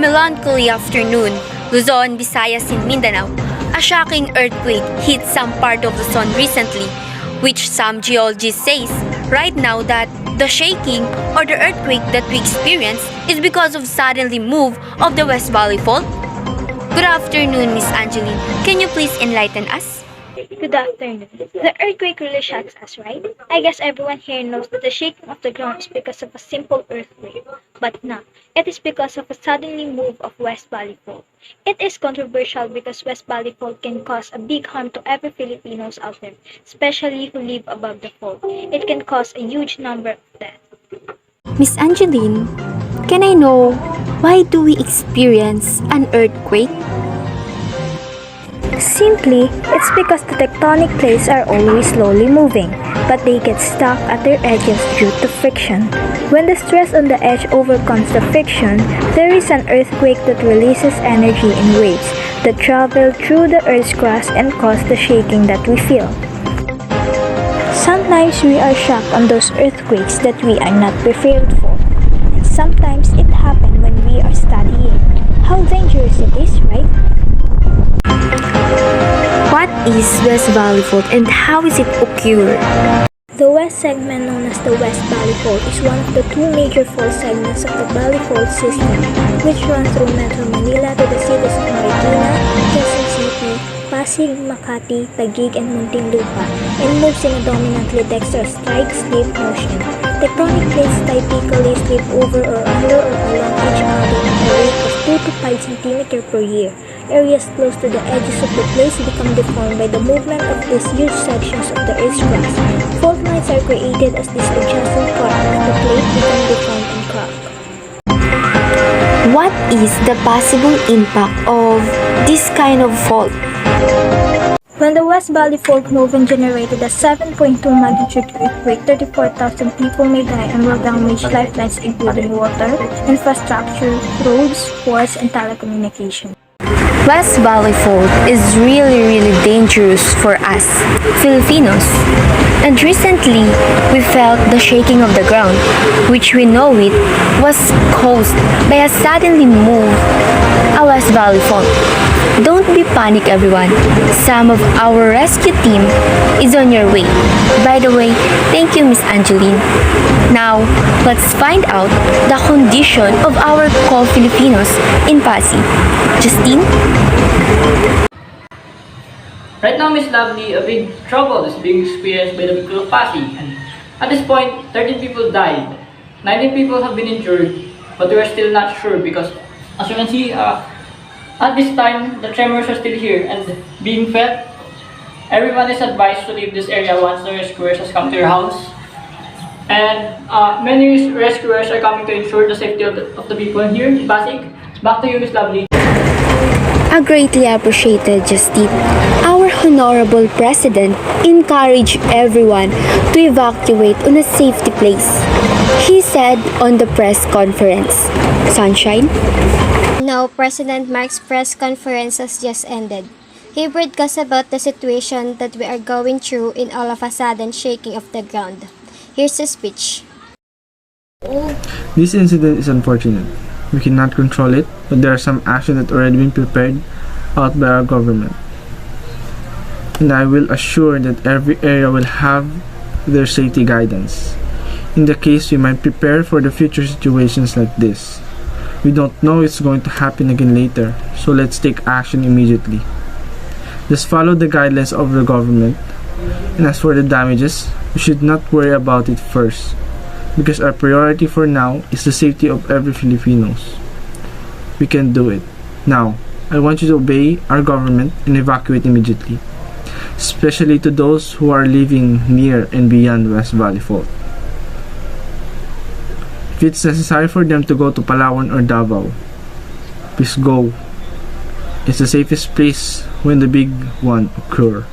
melancholy afternoon, Luzon, Visayas, and Mindanao, a shocking earthquake hit some part of Luzon recently, which some geologists say right now that the shaking or the earthquake that we experience is because of suddenly move of the West Valley Fault. Good afternoon, Miss Angeline. Can you please enlighten us? Good afternoon. The earthquake really shocks us, right? I guess everyone here knows that the shaking of the ground is because of a simple earthquake. But no, it is because of a suddenly move of West Valley Fault. It is controversial because West Valley Fault can cause a big harm to every Filipinos out there, especially who live above the fault. It can cause a huge number of deaths. Miss Angeline, can I know why do we experience an earthquake? Simply, it's because the tectonic plates are always slowly moving, but they get stuck at their edges due to friction. When the stress on the edge overcomes the friction, there is an earthquake that releases energy in waves that travel through the Earth's crust and cause the shaking that we feel. Sometimes we are shocked on those earthquakes that we are not prepared for. And sometimes it happens when we are studying. How dangerous it is, right? What is West Valley Fault and how is it occurred? The west segment known as the West Valley Fault is one of the two major fault segments of the Valley Fault system, which runs through Metro Manila to the cities of Marikina, Quezon City, Pasig, Makati, Taguig, and Muntinlupa, and moves in a dominantly dexterous strike-slip motion. Tectonic plates typically slip over or under or along each other at a rate of 2 to 5 cm per year. Areas close to the edges of the plates become deformed by the movement of these huge sections of the Earth's crust. Fault lines are created as these adjacent parts of the plate become deformed and cracked. What is the possible impact of this kind of fault? When the West Valley Fault movement generated a 7.2 magnitude earthquake, 34,000 people may die and will damage lifelines including water, infrastructure, roads, ports, and telecommunications. West Valley Fault is really dangerous for us, Filipinos. And recently, we felt the shaking of the ground, which we know it was caused by a suddenly move a West Valley Fault. Don't be panic everyone. Some of our rescue team is on your way. By the way, thank you Miss Angeline. Now, let's find out the condition of our co-Filipinos in Pasig. Justine? Right now, Miss Lovely, a big trouble is being experienced by the people of Pasig. And at this point, 13 people died. 19 people have been injured, but we are still not sure because, as you can see, at this time, the tremors are still here and being felt. Everyone is advised to leave this area once the rescuers has come to your house. And many rescuers are coming to ensure the safety of the people here in Pasig. Back to you, Miss Lovely. I greatly appreciated Justine. Our Honorable President encouraged everyone to evacuate on a safety place. He said on the press conference, Sunshine? Now, President Mark's press conference has just ended. He broadcast about the situation that we are going through in all of a sudden shaking of the ground. Here's his speech. This incident is unfortunate. We cannot control it, but there are some actions that already been prepared out by our government. And I will assure that every area will have their safety guidance. In the case we might prepare for the future situations like this. We don't know it's going to happen again later, so let's take action immediately. Just follow the guidelines of the government. And as for the damages, we should not worry about it first, because our priority for now is the safety of every Filipinos. We can do it. Now, I want you to obey our government and evacuate immediately, especially to those who are living near and beyond West Valley Fault. If it's necessary for them to go to Palawan or Davao, please go. It's the safest place when the big one occurs.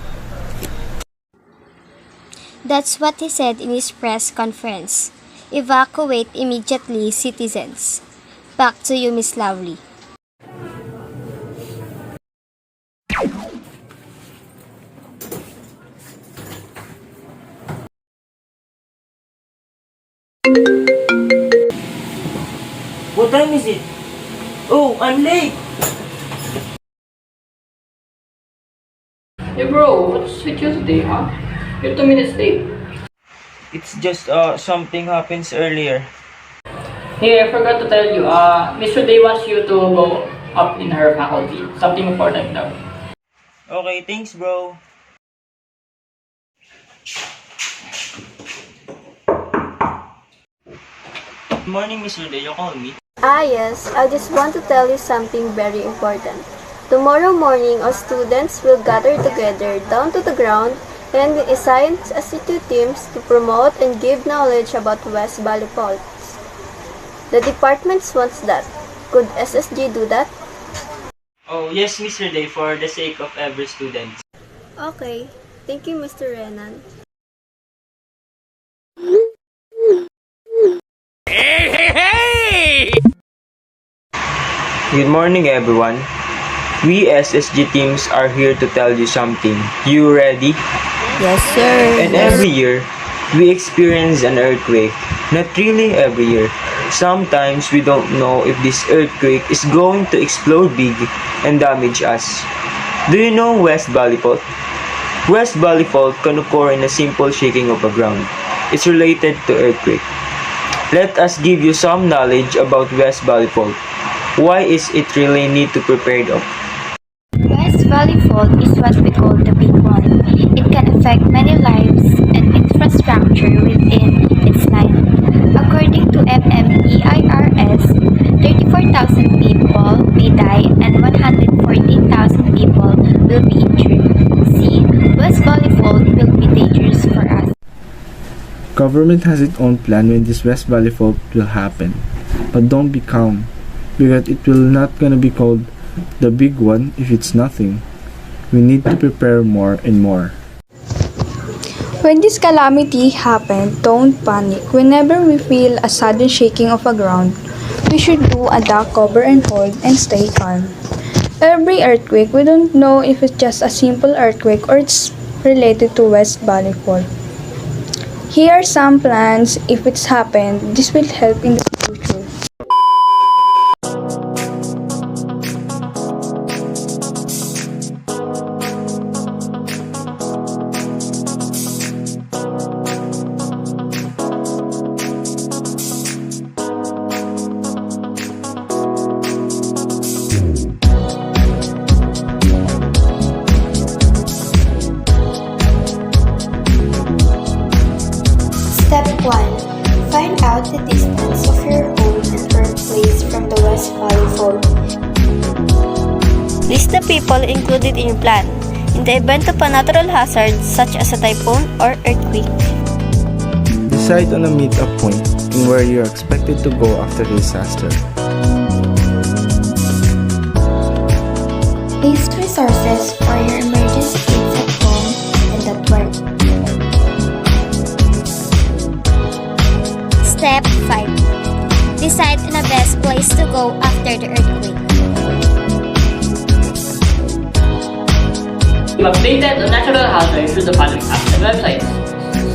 That's what he said in his press conference. Evacuate immediately, citizens. Back to you, Miss Lovely. What time is it? Oh, I'm late! Hey bro, what's with you today, huh? You're 2 minutes late. It's just something happens earlier. Hey, I forgot to tell you, Mr. Day wants you to go up in her faculty. Something important daw. Okay, thanks bro. Good morning, Mr. Day. You called me. Ah yes, I just want to tell you something very important. Tomorrow morning, all students will gather together down to the ground and assign us into teams to promote and give knowledge about West Valley Faults. The departments wants that. Could SSG do that? Oh, yes, Mr. Day, for the sake of every student. Okay. Thank you, Mr. Renan. Good morning, everyone. We SSG teams are here to tell you something. You ready? Yes, sir. And every year, we experience an earthquake. Not really every year. Sometimes we don't know if this earthquake is going to explode big and damage us. Do you know West Valley Fault? West Valley Fault can occur in a simple shaking of the ground. It's related to earthquake. Let us give you some knowledge about West Valley Fault. Why is it really need to prepare of? West Valley Fault is what we call the big one. It can affect many lives and infrastructure within its line. According to FMEIRS, 34,000 people may die and 114,000 people will be injured. See, West Valley Fault will be dangerous for us. Government has its own plan when this West Valley fault will happen. But don't be calm, because it will not gonna be called the big one if it's nothing. We need to prepare more and more. When this calamity happened, don't panic. Whenever we feel a sudden shaking of a ground, we should do a duck cover and hold and stay calm. Every earthquake, we don't know if it's just a simple earthquake or it's related to West Valley Fault. Here are some plans if it's happened. This will help in the future. Step 1. Find out the distance of your home and workplace from the West Valley Fault. List the people included in your plan in the event of a natural hazard such as a typhoon or earthquake. Decide on a meet-up point and where you are expected to go after the disaster. List resources for your emergency kits at home and at work. Step 5. Decide on the best place to go after the earthquake. Keep updated on natural hazards through the following apps and websites.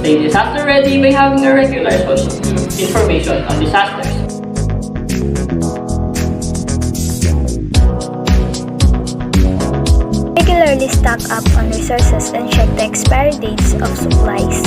Stay disaster ready by having a regular source of information on disasters. Regularly stock up on resources and check the expiry dates of supplies.